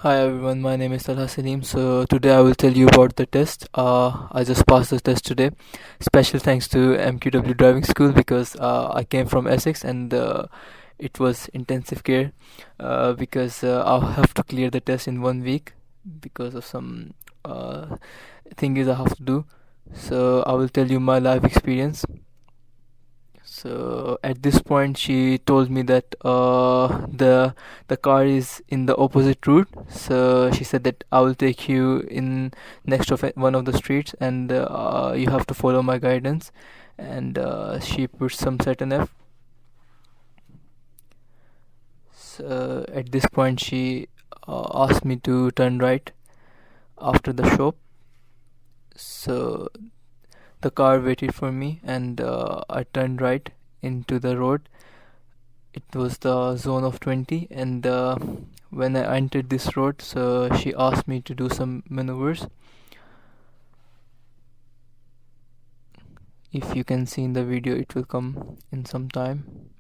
Hi everyone, my name is Talha Salim. So today I will tell you about the test. I just passed the test today. Special thanks to MQW Driving School because I came from Essex and it was intensive care because I'll have to clear the test in 1 week because of some things I have to do. So I will tell you my life experience. So at this point, she told me that the car is in the opposite route. So she said that I will take you in next of one of the streets, and you have to follow my guidance. And she put some certain F. So at this point, she asked me to turn right after the shop. So the car waited for me, and I turned right into the road. It was the zone of 20, and when I entered this road, so she asked me to do some maneuvers. If you can see in the video, it will come in some time.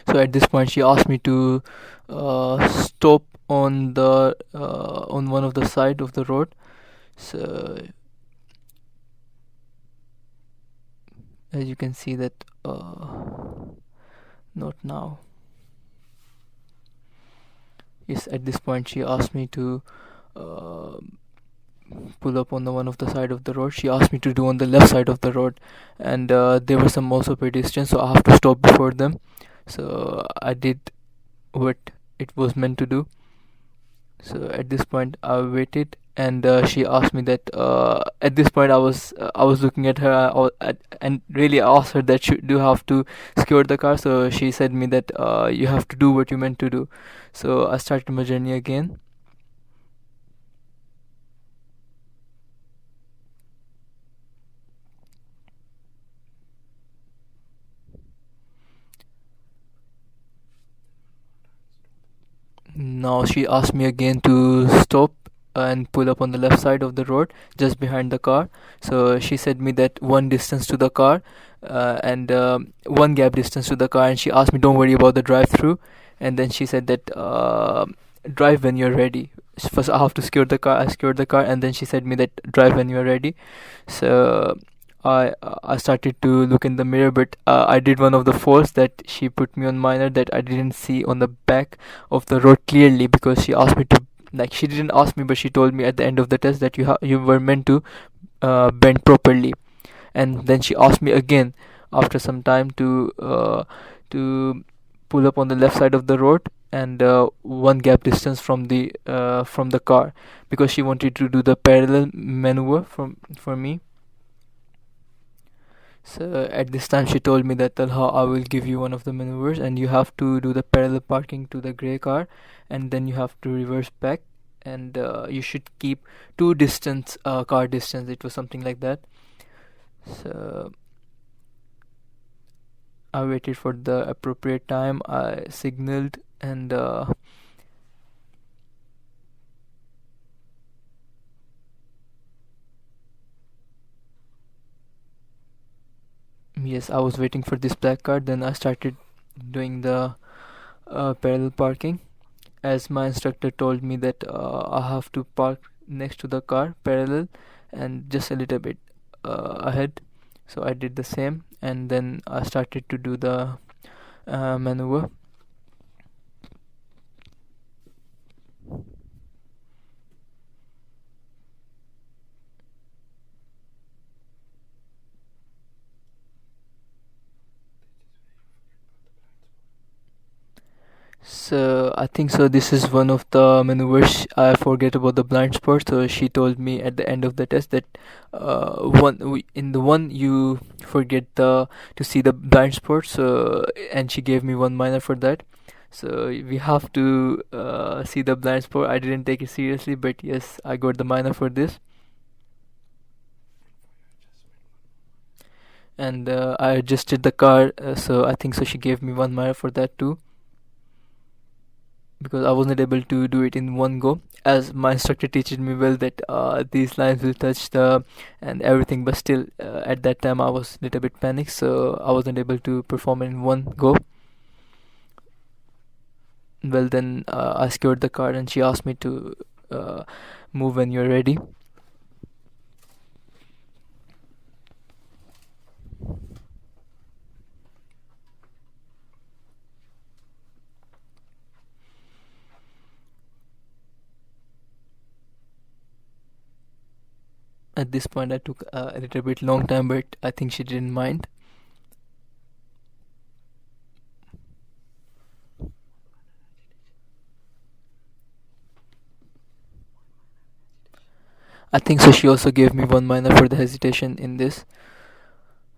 So at this point, she asked me to stop on one of the side of the road. So as you can see that not now. Yes, at this point she asked me to uh, pull up on the one of the side of the road. She asked me to do on the left side of the road, and there were some also pedestrians, so I have to stop before them. So I did what it was meant to do. So at this point I waited, and she asked me that at this point I was looking at her, and really I asked her that do you have to secure the car. So she said me that you have to do what you meant to do. So I started my journey again. Now she asked me again to stop and pull up on the left side of the road just behind the car. So she said me that one distance to the car, and one gap distance to the car, and she asked me don't worry about the drive through. And then she said that drive when you're ready. First I have to secure the car. I secured the car, and then she said me that drive when you're ready. So I started to look in the mirror, but I did one of the faults that she put me on minor, that I didn't see on the back of the road clearly, because she asked me to, like, she didn't ask me, but she told me at the end of the test that you were meant to bend properly. And then she asked me again after some time to pull up on the left side of the road, and one gap distance from the car, because she wanted to do the parallel maneuver for me. So at this time, she told me that Talha, I will give you one of the maneuvers, and you have to do the parallel parking to the grey car, and then you have to reverse back, and you should keep two distance, car distance. It was something like that. So I waited for the appropriate time. I signaled, and yes, I was waiting for this black car. Then I started doing the parallel parking, as my instructor told me that I have to park next to the car parallel and just a little bit ahead. So I did the same, and then I started to do the maneuver. So I think so. This is one of the maneuvers I forget about the blind spot. So she told me at the end of the test that in the one you forget the to see the blind spot. So, and she gave me one minor for that. So we have to see the blind spot. I didn't take it seriously, but yes, I got the minor for this. And I adjusted the car. So I think so. She gave me one minor for that too. because I wasn't able to do it in one go, as my instructor teaches me well that these lines will touch the and everything, but still at that time I was a little bit panicked, so I wasn't able to perform in one go. Well, then I secured the card and she asked me to uh, move when you're ready. At this point I took a little bit long time, but I think she didn't mind. I think so she also gave me one minor for the hesitation in this.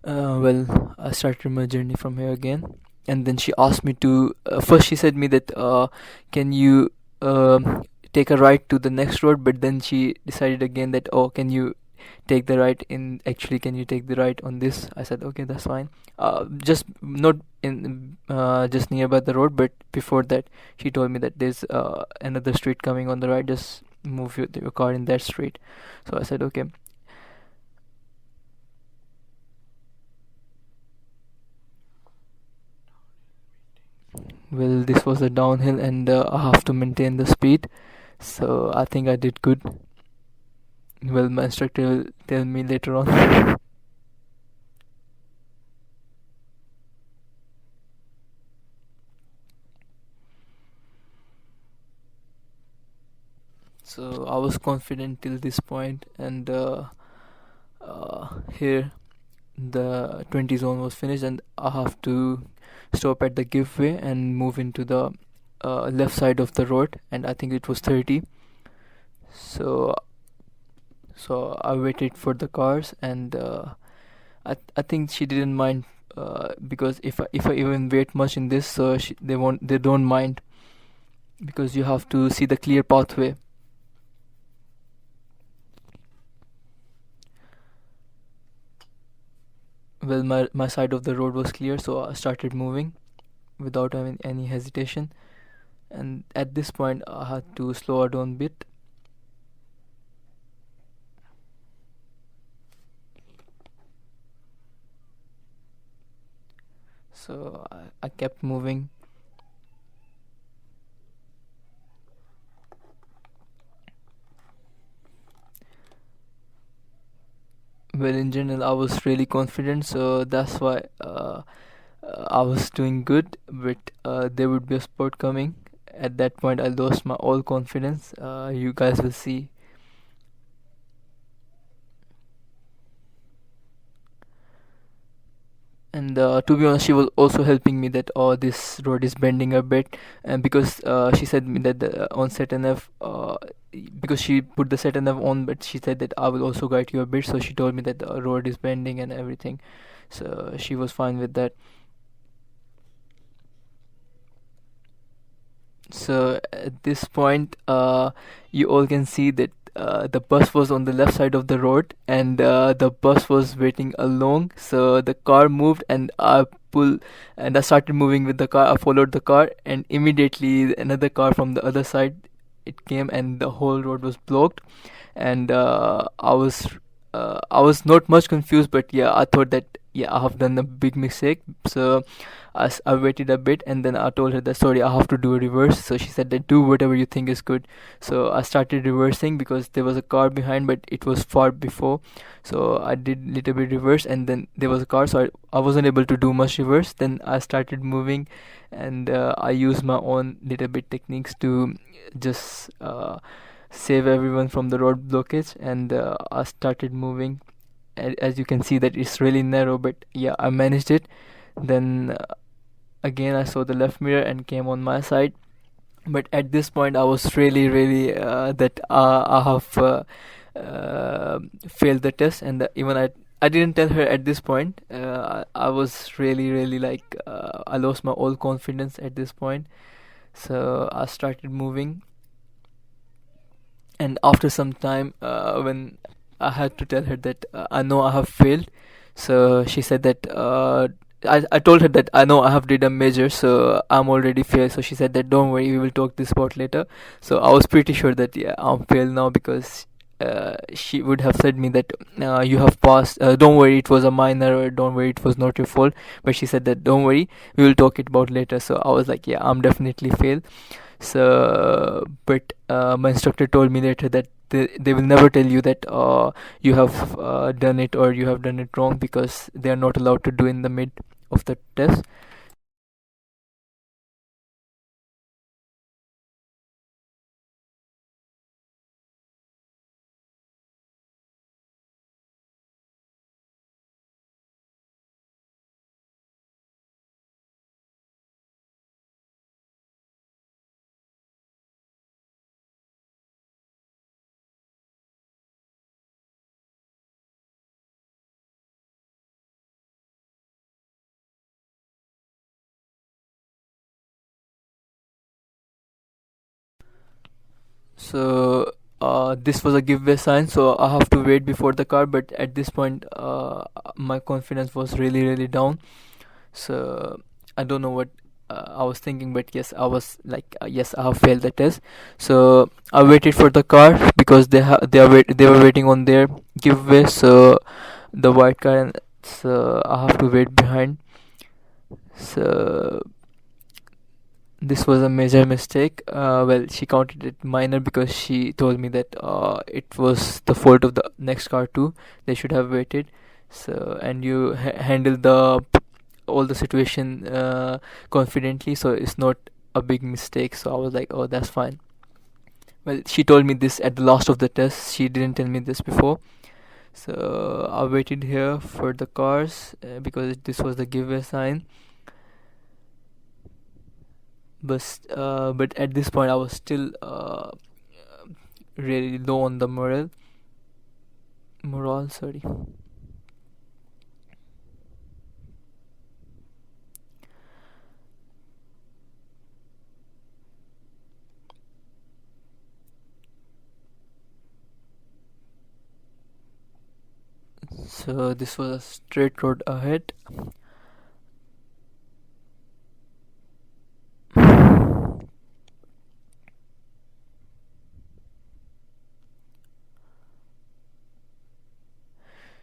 Well, I started my journey from here again, and then she asked me to. First, she said me that can you take a right to the next road, but then she decided again that, oh, can you take the right in? Actually, can you take the right on this? I said okay, that's fine. Just not in just nearby the road, but before that, she told me that there's another street coming on the right. Just move your car in that street. So I said okay. Well, this was a downhill, and I have to maintain the speed. So I think I did good. Well, my instructor will tell me later on. So I was confident till this point, and here the 20 zone was finished, and I have to stop at the giveaway and move into the left side of the road, and I think it was 30. So I waited for the cars, and I think she didn't mind, because if I even wait much in this, so they don't mind, because you have to see the clear pathway. Well, my side of the road was clear, so I started moving without having any hesitation. And at this point, I had to slow her down a bit. So I kept moving. Well, in general, I was really confident, so that's why I was doing good. But there would be a spot coming. At that point, I lost my all confidence. You guys will see. And to be honest, she was also helping me that, oh, this road is bending a bit, and because she said me that on set NF, because she put the set NF on, but she said that I will also guide you a bit, so she told me that the road is bending and everything, so she was fine with that. So at this point, you all can see that the bus was on the left side of the road, and the bus was waiting along. So the car moved, and I started moving with the car. I followed the car, and immediately another car from the other side it came, and the whole road was blocked. And I was not much confused, but yeah, I thought that, yeah, I have done a big mistake. So I waited a bit, and then I told her that, sorry, I have to do a reverse. So she said that do whatever you think is good. So I started reversing because there was a car behind, but it was far before. So I did little bit reverse, and then there was a car, so I wasn't able to do much reverse. Then I started moving, and I used my own little bit techniques to just save everyone from the road blockage, and I started moving. As you can see that it's really narrow, but yeah, I managed it. Then again I saw the left mirror and came on my side, but at this point I was really that I have failed the test, and even I didn't tell her at this point. I was really like, I lost my all confidence at this point. So I started moving, and after some time, when I had to tell her that I know I have failed, so she said that I told her that I know I have did a major, so I'm already failed. So she said that don't worry, we will talk this about later. So I was pretty sure that yeah, I'm failed now, because she would have said me that you have passed. Don't worry, it was a minor, or don't worry, it was not your fault. But she said that don't worry, we will talk it about later. So I was like, yeah, I'm definitely failed. So, but my instructor told me later that they will never tell you that you have done it or you have done it wrong, because they are not allowed to do in the mid of the test. So this was a giveaway sign, so I have to wait before the car. But at this point, my confidence was really down. So I don't know what I was thinking, but yes, I was like, yes, I have failed the test. So I waited for the car, because they were waiting on their giveaway. So the white car, and so I have to wait behind. So this was a major mistake. Well, she counted it minor, because she told me that it was the fault of the next car too. They should have waited. So, and you handle the all the situation confidently, so it's not a big mistake. So I was like, oh, that's fine. Well, she told me this at the last of the test. She didn't tell me this before. So I waited here for the cars, because this was the giveaway sign. But at this point I was still really low on the morale, sorry. So this was a straight road ahead.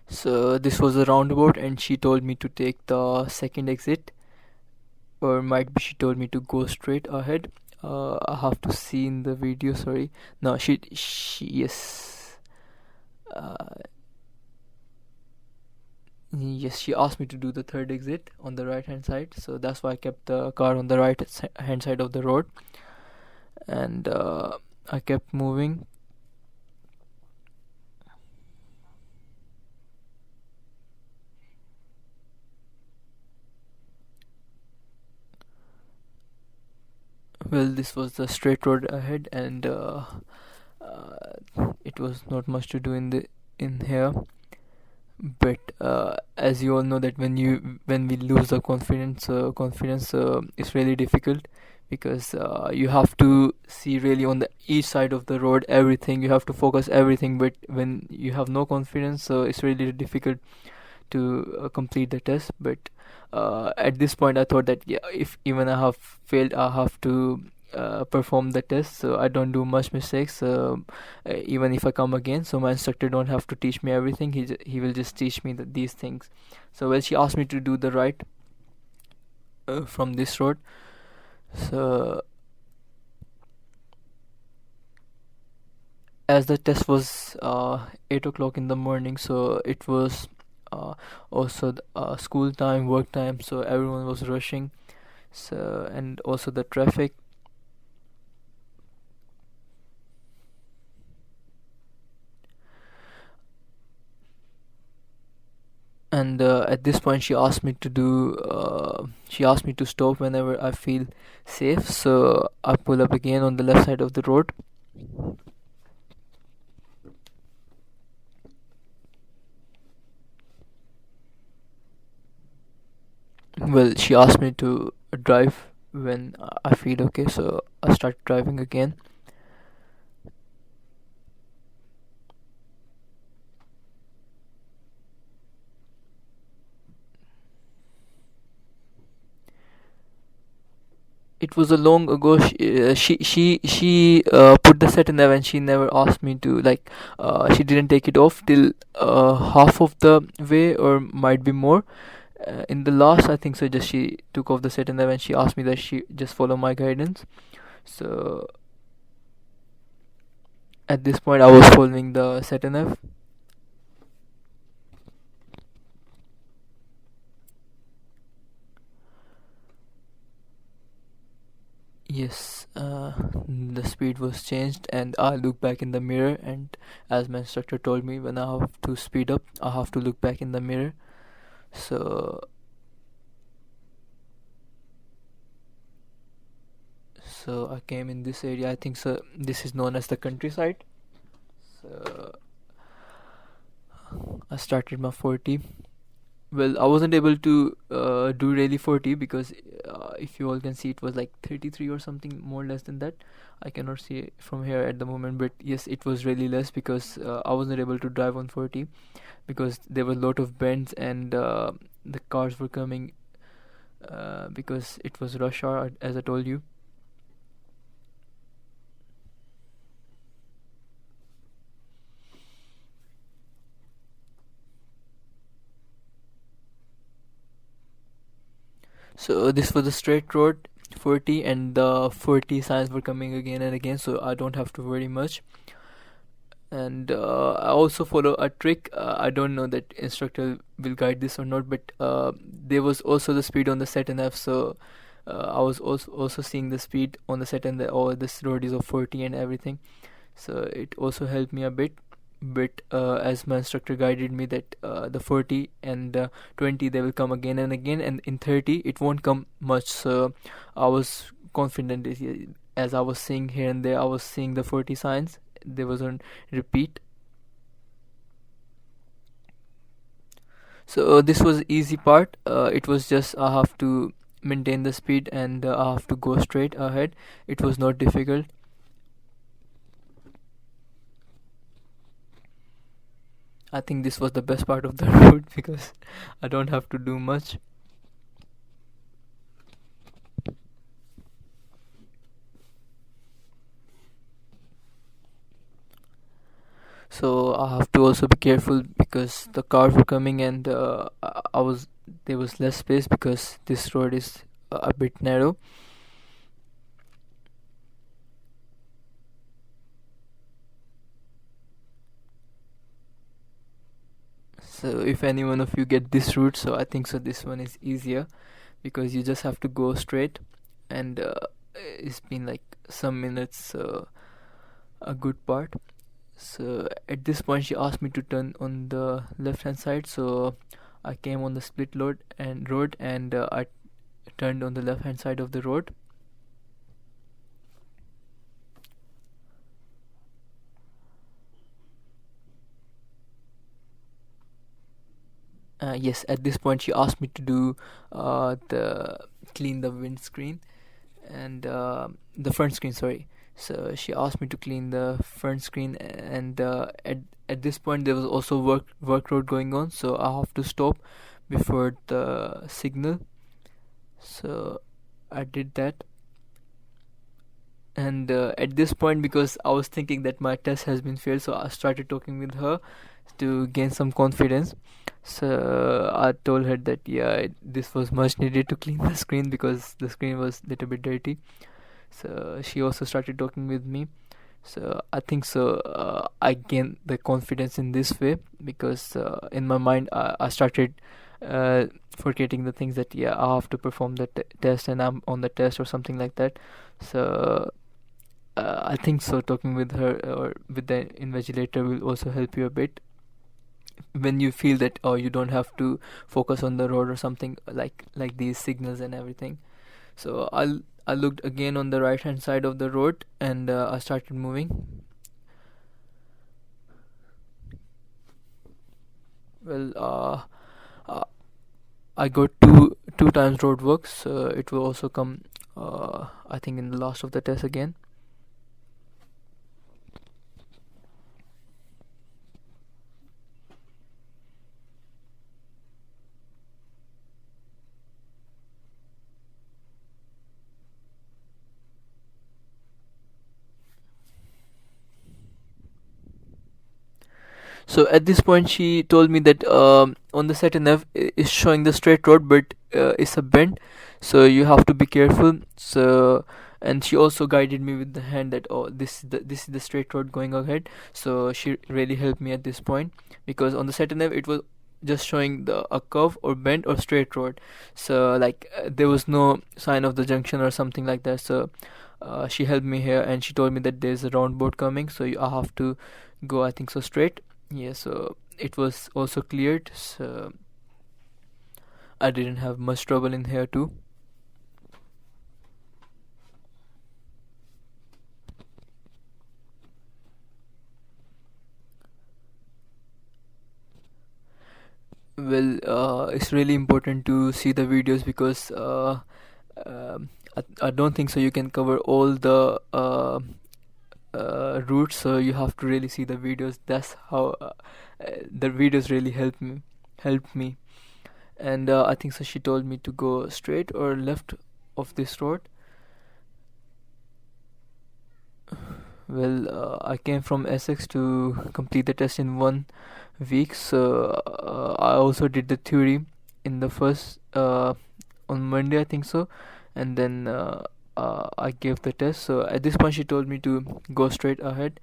So this was a roundabout, and she told me to take the second exit, or might be she told me to go straight ahead. I have to see in the video, sorry. No, she yes. uh, yes, she asked me to do the third exit on the right hand side, so that's why I kept the car on the right hand side of the road. And I kept moving. Well, this was the straight road ahead, and it was not much to do in here. But as you all know, that when we lose the confidence is really difficult, because you have to see really on the each side of the road everything. You have to focus everything. But when you have no confidence, it's really difficult to complete the test. But at this point I thought that, yeah, if even I have failed, I have to perform the test, so I don't do much mistakes. Even if I come again, so my instructor don't have to teach me everything. He will just teach me these things. So well, she asked me to do the right from this road. So as the test was 8 o'clock in the morning, so it was uh, also school time, work time, so everyone was rushing. So, and also the traffic. And at this point she asked me to stop whenever I feel safe. So I pull up again on the left side of the road. Well, she asked me to drive when I feel okay, so I start driving again. it was a long ago. She put the set in there and she never asked me to, like, she didn't take it off till half of the way, or might be more. In the last, I think so, just she took off the set in there and she asked me that she just follow my guidance. So at this point I was following the set in F. Yes, the speed was changed, and I looked back in the mirror. And as my instructor told me, when I have to speed up, I have to look back in the mirror. So, so I came in this area. I think so. This is known as the countryside. So I started my 40. Well, I wasn't able to do really 40 because if you all can see, it was like 33 or something more less than that. I cannot see it from here at the moment, but yes, it was really less because I wasn't able to drive on 40 because there were a lot of bends, and the cars were coming because it was rush hour, as I told you. So this was a straight road 40, and the 40 signs were coming again and again, so I don't have to worry much. And I also follow a trick. I don't know that instructor will guide this or not, but there was also the speed on the set and F. So I was also seeing the speed on the set, and the oh, this road is of 40 and everything. So it also helped me a bit. But as my instructor guided me that the 40 and 20 they will come again and again, and in 30 it won't come much. So I was confident as I was seeing here and there. I was seeing the 40 signs. There was on repeat. So this was easy part. It was just I have to maintain the speed, and I have to go straight ahead. It was not difficult. I think this was the best part of the route because I don't have to do much. So I have to also be careful because the cars were coming, and I was there was less space because this road is a bit narrow. So if any one of you get this route, so I think so this one is easier because you just have to go straight, and it's been like some minutes, a good part. So at this point she asked me to turn on the left hand side, so I came on the split road, and I turned on the left hand side of the road. Yes, at this point she asked me to do the clean the windscreen, and the front screen, sorry. So she asked me to clean the front screen, and at this point there was also work road going on, so I have to stop before the signal. So I did that, and at this point, because I was thinking that my test has been failed, so I started talking with her to gain some confidence. So I told her that yeah, this was much needed to clean the screen because the screen was little bit dirty. So she also started talking with me. So I think so I gained the confidence in this way because in my mind I started forgetting the things that yeah, I have to perform the test and I'm on the test or something like that. So I think so talking with her or with the invigilator will also help you a bit when you feel that oh, you don't have to focus on the road or something like these signals and everything. So I looked again on the right hand side of the road, and I started moving. Well, uh, I got two times roadworks. It will also come, I think, in the last of the test again. So at this point, she told me that on the sat nav is showing the straight road, but it's a bend, so you have to be careful. So, and she also guided me with the hand that, oh, this is the straight road going ahead. So she really helped me at this point, because on the sat nav it was just showing a curve or bend or straight road. So like there was no sign of the junction or something like that. So she helped me here, and she told me that there's a roundabout coming, so I have to go, I think so, straight. Yeah, so it was also cleared, so I didn't have much trouble in here too. Well, it's really important to see the videos, because I don't think so you can cover all the routes, so you have to really see the videos. That's how the videos really helped me. And I think so she told me to go straight or left of this road. Well, I came from Essex to complete the test in 1 week, so I also did the theory in the first on Monday, I think so, and then I gave the test. So at this point, she told me to go straight ahead,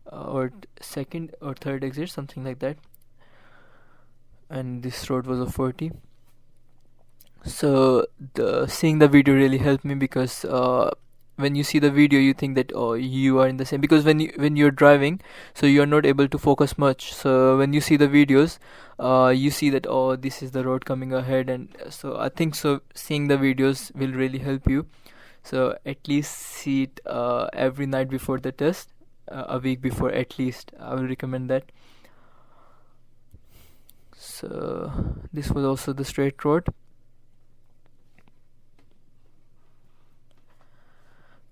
or second or third exit, something like that. And this road was a 40. So the seeing the video really helped me, because when you see the video you think that, oh, you are in the same, because when you're driving, so you're not able to focus much. So when you see the videos, you see that, oh, this is the road coming ahead. And so I think so seeing the videos will really help you. So at least see it every night before the test, a week before at least. I will recommend that. So this was also the straight road.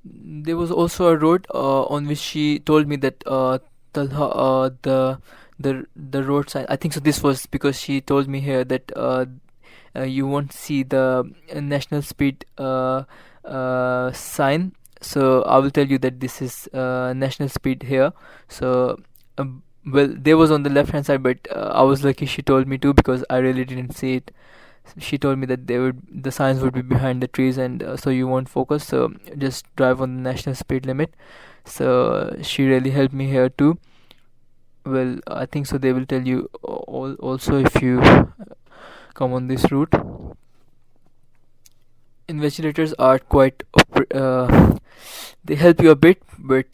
There was also a road on which she told me that Talha, the road sign. I think so. This was because she told me here that you won't see the national speed sign. So I will tell you that this is national speed here. So well, there was on the left hand side, but I was lucky she told me to, because I really didn't see it. She told me that the signs would be behind the trees, and so you won't focus, so just drive on the national speed limit. So she really helped me here too. Well, I think so they will tell you also if you come on this route. Invigilators are quite they help you a bit, but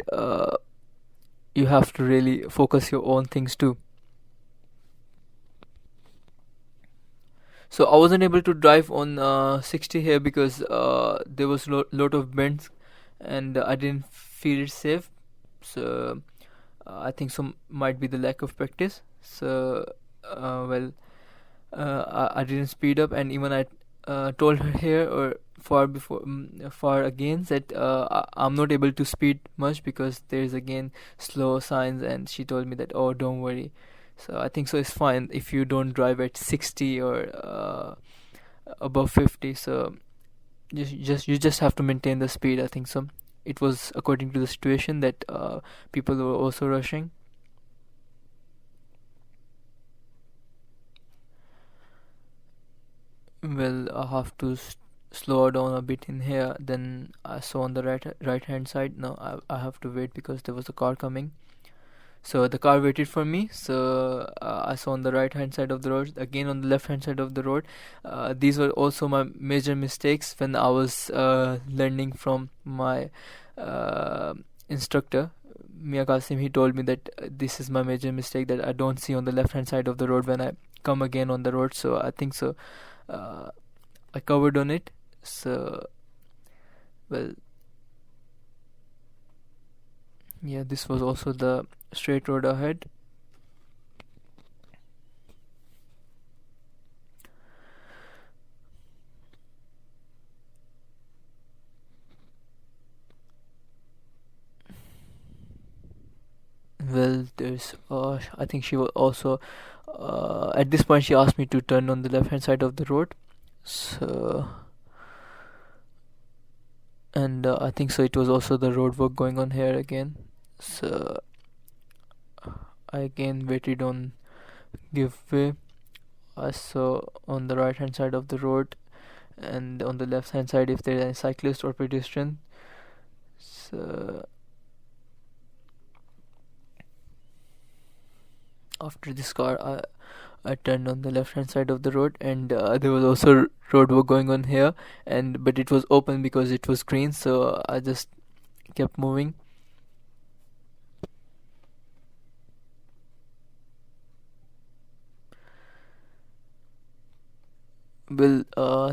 you have to really focus your own things too. So I wasn't able to drive on 60 here, because there was lot of bends, and I didn't feel it safe. So I think some might be the lack of practice. So well, I didn't speed up, and even I told her here or far again that I'm not able to speed much, because there's again slow signs, and she told me that, oh, don't worry. So I think so it's fine if you don't drive at 60 or above 50. So you just have to maintain the speed, I think so. It was according to the situation that people were also rushing. Well, I have to slow down a bit in here. Then I saw on the right hand side. No, I have to wait because there was a car coming. So the car waited for me. So I saw on the right hand side of the road, again on the left hand side of the road. These were also my major mistakes when I was learning from my instructor, Mia Qasim. He told me that this is my major mistake, that I don't see on the left hand side of the road when I come again on the road. So I think so I covered on it. So well, yeah, this was also the straight road ahead. Well, there's I think she was also at this point she asked me to turn on the left hand side of the road. So and I think so it was also the road work going on here again. So I again waited on give way. I saw on the right hand side of the road and on the left hand side if there is a cyclist or pedestrian. So after this car, I turned on the left hand side of the road, and there was also road work going on here, and but it was open because it was green, so I just kept moving. Well,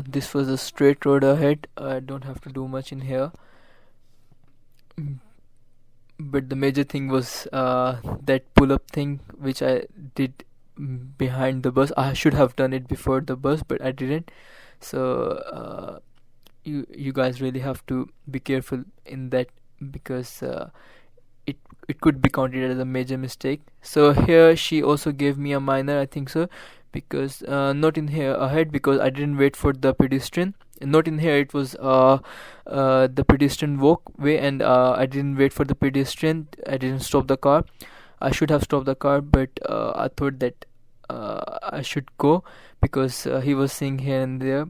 this was a straight road ahead. I don't have to do much in here. Mm, but the major thing was that pull up thing which I did behind the bus. I should have done it before the bus, but I didn't. So you guys really have to be careful in that, because it it could be counted as a major mistake. So here she also gave me a minor, I think so, because not in here ahead because I didn't wait for the pedestrian. Not in here, it was the pedestrian walkway, and I didn't wait for the pedestrian. I didn't stop the car. I should have stopped the car, but I thought that I should go because he was saying here and there.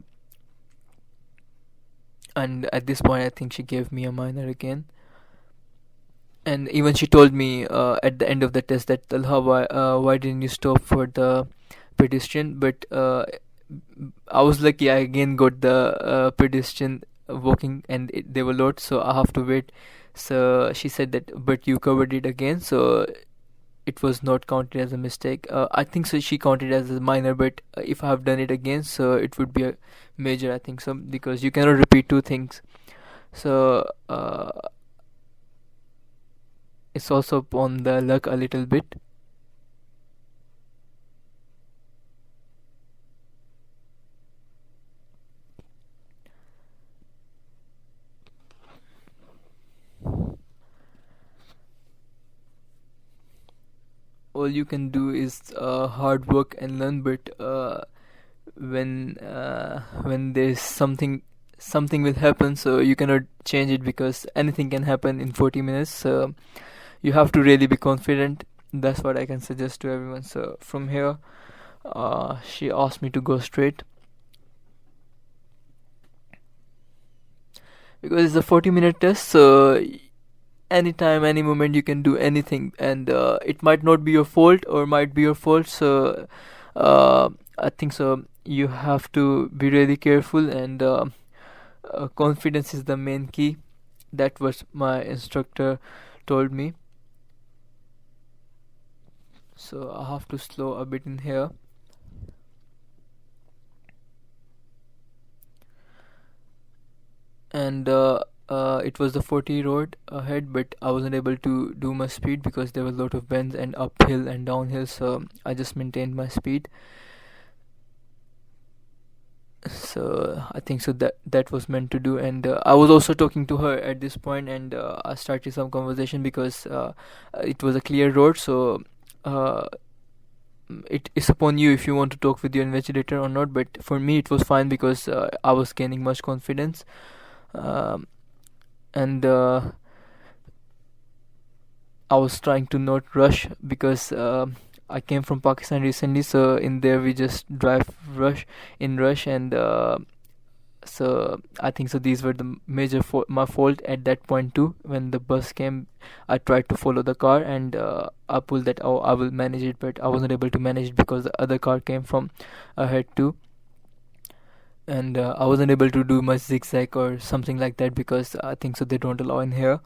And at this point, I think she gave me a minor again. And even she told me at the end of the test that Talha, why didn't you stop for the pedestrian? But I was lucky. I again got the pedestrian walking, and they were low, so I have to wait. So she said that, but you covered it again, so it was not counted as a mistake. I think so. She counted as a minor, but if I have done it again, so it would be a major. I think so, because you cannot repeat two things. So it's also on the luck a little bit. All you can do is hard work and learn, but when there's something will happen, so you cannot change it because anything can happen in 40 minutes. So you have to really be confident. That's what I can suggest to everyone. So from here, she asked me to go straight because it's a 40-minute test, so anytime, any moment you can do anything, and it might not be your fault or might be your fault. So I think so you have to be really careful, and confidence is the main key. That was my instructor told me. So I have to slow a bit in here. And it was the 40 road ahead, but I wasn't able to do my speed because there was a lot of bends and uphill and downhill, so I just maintained my speed. So I think so that was meant to do. And I was also talking to her at this point, and I started some conversation because it was a clear road. So uh, it is upon you if you want to talk with your invigilator or not, but for me it was fine because I was gaining much confidence. um, and I was trying to not rush because I came from Pakistan recently, so in there we just drive rush, and so I think so these were the major my fault at that point too. When the bus came, I tried to follow the car, and I pulled that, oh, I will manage it, but I wasn't able to manage it because the other car came from ahead too. And I wasn't able to do much zigzag or something like that because I think so they don't allow in here.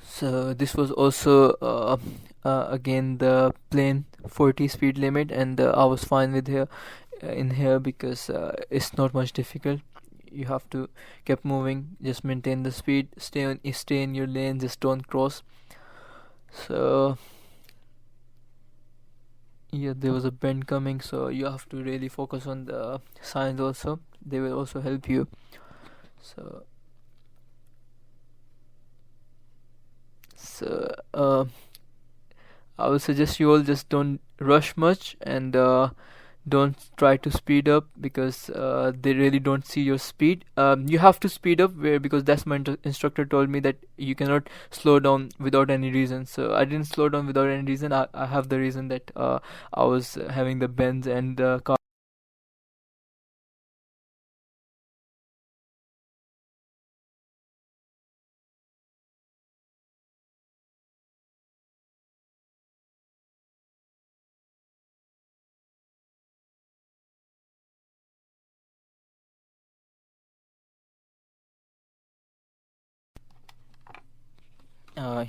So this was also again the plain 40 speed limit, and I was fine with here in here because it's not much difficult. You have to keep moving, just maintain the speed, stay in your lane, just don't cross. So yeah, there was a bend coming, so you have to really focus on the signs also. They will also help you. So I would suggest you all just don't rush much, and don't try to speed up because they really don't see your speed. You have to speed up where, because that's my instructor told me that you cannot slow down without any reason. So I didn't slow down without any reason. I have the reason that I was having the bends and the car.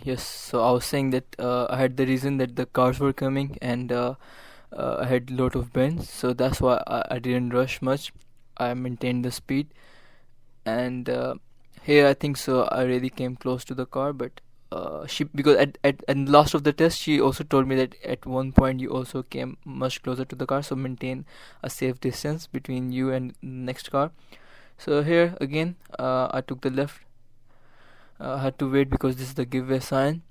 Yes, so I was saying that I had the reason that the cars were coming, and I had a lot of bends, so that's why I didn't rush much. I maintained the speed, and here I think so I really came close to the car, but she, because at last of the test she also told me that at one point you also came much closer to the car, so maintain a safe distance between you and next car. So here again I took the left. I had to wait because this is the giveaway sign.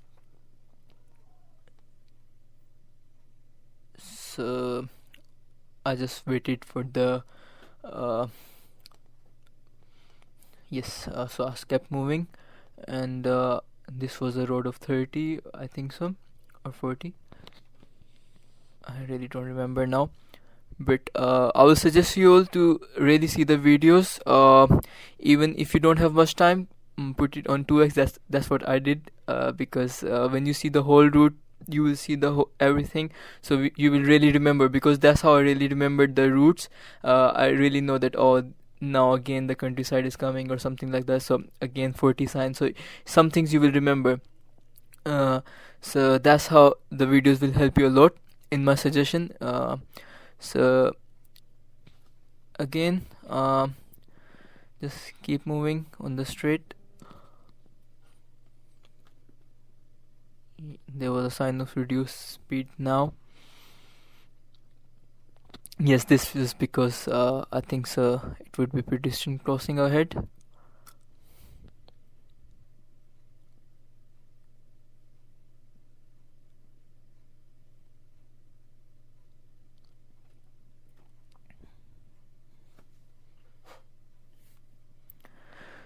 So I just waited for the uh, yes. So I kept moving, and this was a road of 30, I think so, or 40. I really don't remember now. But I will suggest you all to really see the videos. Even if you don't have much time, put it on 2x. That's what I did. Because when you see the whole route, you will see the everything. So you will really remember, because that's how I really remembered the routes. I really know that, oh, now again the countryside is coming or something like that. So again 40 signs. So some things you will remember. Uh, so that's how the videos will help you a lot, in my suggestion. So again, just keep moving on the straight. There was a sign of reduced speed now. Yes, this is because I think so it would be pedestrian crossing ahead.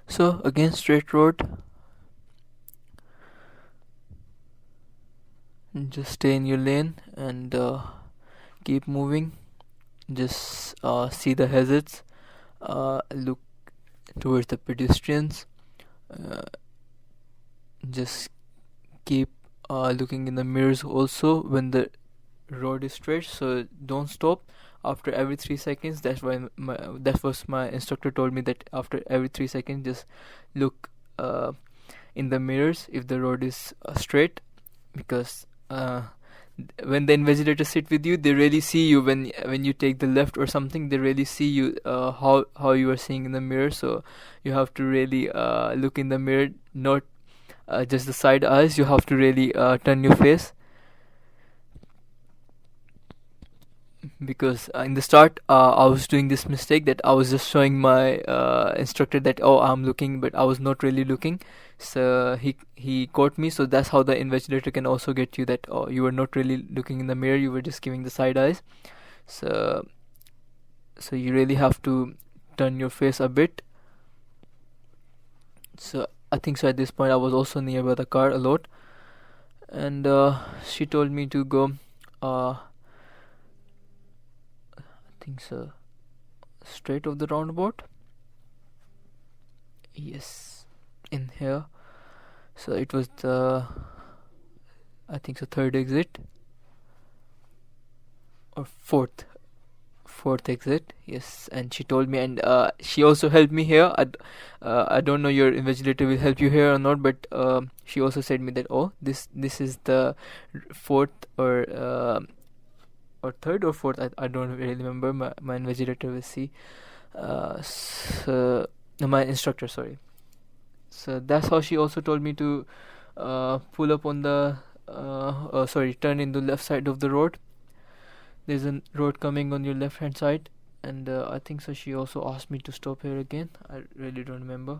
So again, straight road. Just stay in your lane and keep moving. Just see the hazards. Look towards the pedestrians. Uh, just keep looking in the mirrors also when the road is straight. So don't stop after every 3 seconds. That was my instructor told me, that after every 3 seconds just look in the mirrors if the road is straight. Because when the invigilators sit with you, they really see you when you take the left or something. They really see you, how you are seeing in the mirror. So you have to really look in the mirror, not just the side eyes. You have to really turn your face. Because in the start I was doing this mistake, that I was just showing my instructor that, oh, I'm looking, but I was not really looking. So he caught me. So that's how the invigilator can also get you, that, oh, you were not really looking in the mirror, you were just giving the side eyes. So so you really have to turn your face a bit. So I think so at this point I was also nearby the car a lot, and she told me to go, I think so, straight of the roundabout. Yes, in here. So it was the, I think so, third exit or fourth exit. Yes, and she told me, and she also helped me here. I don't know your invigilator will help you here or not, but she also said me that, oh, this is the fourth or third or fourth. I don't really remember. My invigilator will see. So no, my instructor, sorry. So that's how she also told me to pull up on the sorry, turn in the left side of the road. There's a road coming on your left hand side, and I think so she also asked me to stop here again. I really don't remember.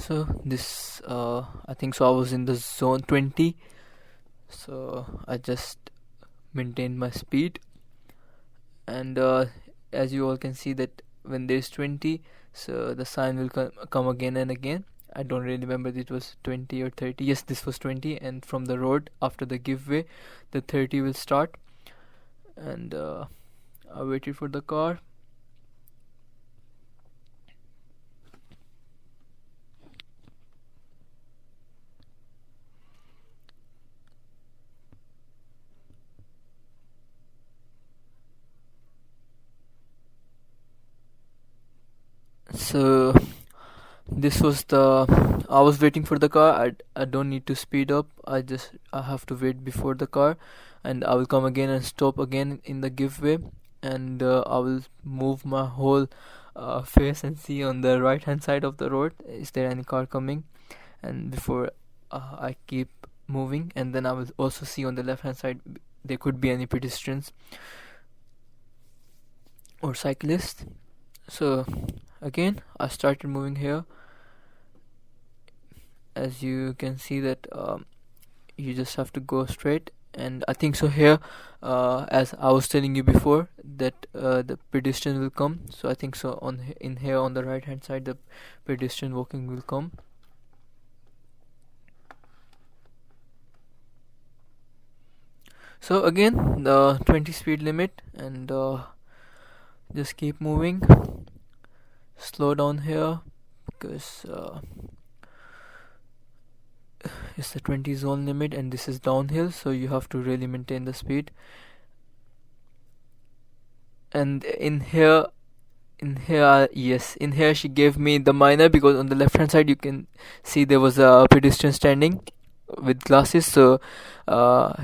So this I think so I was in the zone 20, so I just maintained my speed. And as you all can see that when there's 20, so the sign will come again and again. I don't really remember if it was 20 or 30. Yes, this was 20, and from the road after the giveaway the 30 will start. And I waited for the car. So this was the I was waiting for the car. I don't need to speed up. I have to wait before the car, and I will come again and stop again in the giveaway. And I will move my whole face and see on the right hand side of the road is there any car coming. And before I keep moving, and then I will also see on the left hand side there could be any pedestrians or cyclists. So again I started moving here. As you can see that you just have to go straight. And I think so here as I was telling you before that the pedestrian will come, so I think so in here on the right hand side the pedestrian walking will come. So again the 20 speed limit, and just keep moving. Slow down here because it's the 20 zone limit and this is downhill, so you have to really maintain the speed. And in here yes, in here she gave me the minor, because on the left hand side you can see there was a pedestrian standing with glasses. So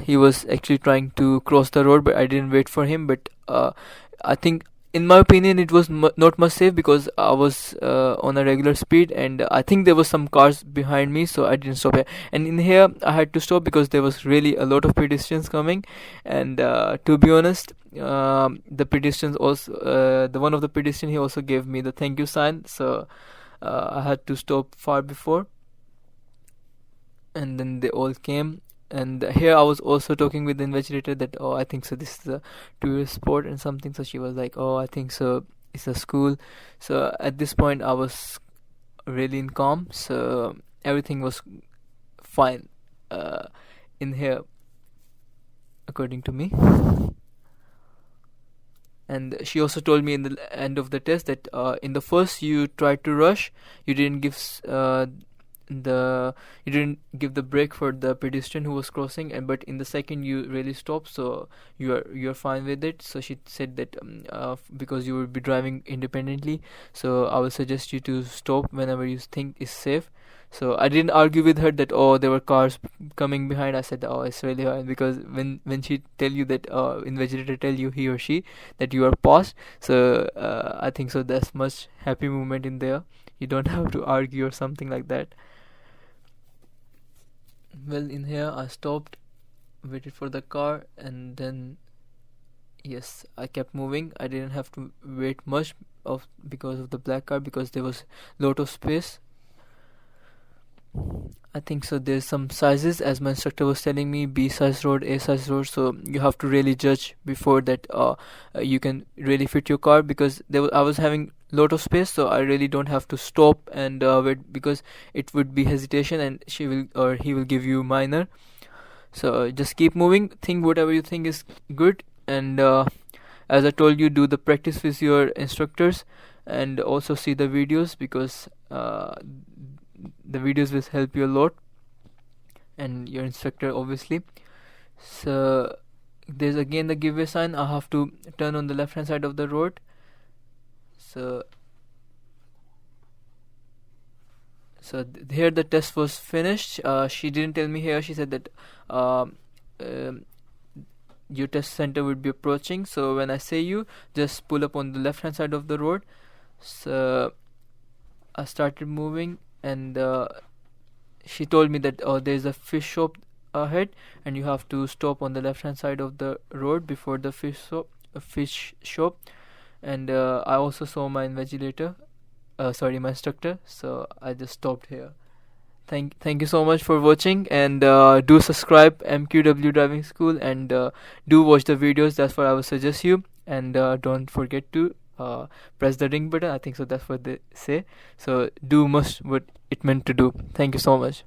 he was actually trying to cross the road, but I didn't wait for him. But I think in my opinion it was not much safe, because I was on a regular speed, and I think there was some cars behind me, so I didn't stop here. And in here I had to stop because there was really a lot of pedestrians coming. And to be honest, the pedestrians also the one of the pedestrian, he also gave me the thank you sign, so I had to stop far before. And then they all came. And here I was also talking with the invigilator that, oh, I think so this is a tourist spot and something. So she was like, oh, I think so it's a school. So at this point I was really in calm, so everything was fine in here according to me. And she also told me in the end of the test that in the first you tried to rush, you didn't give the you didn't give the brake for the pedestrian who was crossing, and but in the second you really stopped, so you're fine with it. So she said that because you will be driving independently, so I will suggest you to stop whenever you think is safe. So I didn't argue with her that, oh, there were cars coming behind. I said, oh, it's really hard, because when she tell you that invigilator tell you, he or she, that you are passed, so I think so that's much happy moment in there. You don't have to argue or something like that. Well, in here I stopped, waited for the car, and then yes, I kept moving. I didn't have to wait much of because of the black car, because there was lot of space. I think so there's some sizes, as my instructor was telling me, B size road, A size road, so you have to really judge before that you can really fit your car, because I was having lot of space, so I really don't have to stop and wait, because it would be hesitation and she will or he will give you minor. So just keep moving, think whatever you think is good, and as I told you, do the practice with your instructors, and also see the videos, because the videos will help you a lot, and your instructor obviously. So there's again the giveaway sign. I have to turn on the left hand side of the road. So here the test was finished. She didn't tell me here. She said that your test center would be approaching, so when I say you, just pull up on the left hand side of the road. So I started moving, and she told me that there's a fish shop ahead, and you have to stop on the left hand side of the road before the fish shop. And I also saw my invigilator my instructor. So I just stopped here. Thank you so much for watching, and do subscribe MQW Driving School, and do watch the videos. That's what I would suggest you, and don't forget to press the ring button. I think so. That's what they say. So do must what it meant to do. Thank you so much.